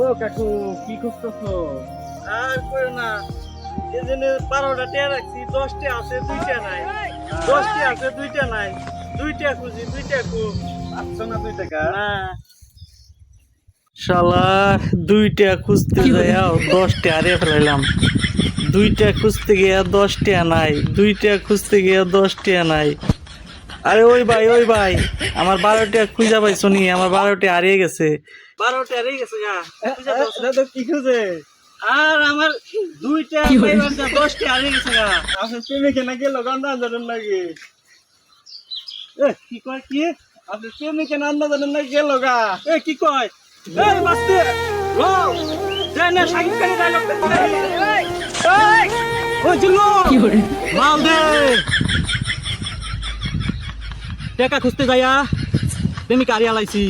ও কাকু কি করতেছো? আর কই না এই জন্য 12টা টিয়া রাখছি, 10টা আছে 2টা নাই, 10টা আছে 2টা নাই, 2টা খুঁজি 2টা কো আসছো না 2 টাকা? না শালা 2টা খুঁজতে যাইয়া 10টা হারিয়ে ফেলাইলাম। 2টা খুঁজতে গিয়া 10টা নাই, 2টা খুঁজতে গিয়া 10টা নাই। আরে ওই ভাই আমার 12টা খুঁজা পাইছো নি? আমার 12টা হারিয়ে গেছে, 12টা হারিয়ে গেছে গা। দাদা কি খুঁজে? আর আমার 2টা পাইবার 10টা হারিয়ে গেছে গা। আপনার প্রেমিকে না গেল গান্ডা জানেন নাকি? কি কয় কি? আপনার প্রেমিকে না জানেন না গেল গা? কি কয়? এই মাস্তে লো দেন না সাকিব খানের ডায়লগ এই ওই জিল্লু মাল দে। টাকা খুঁজতে যাইয়া প্রেমিকা হারিয়ে লাইছি।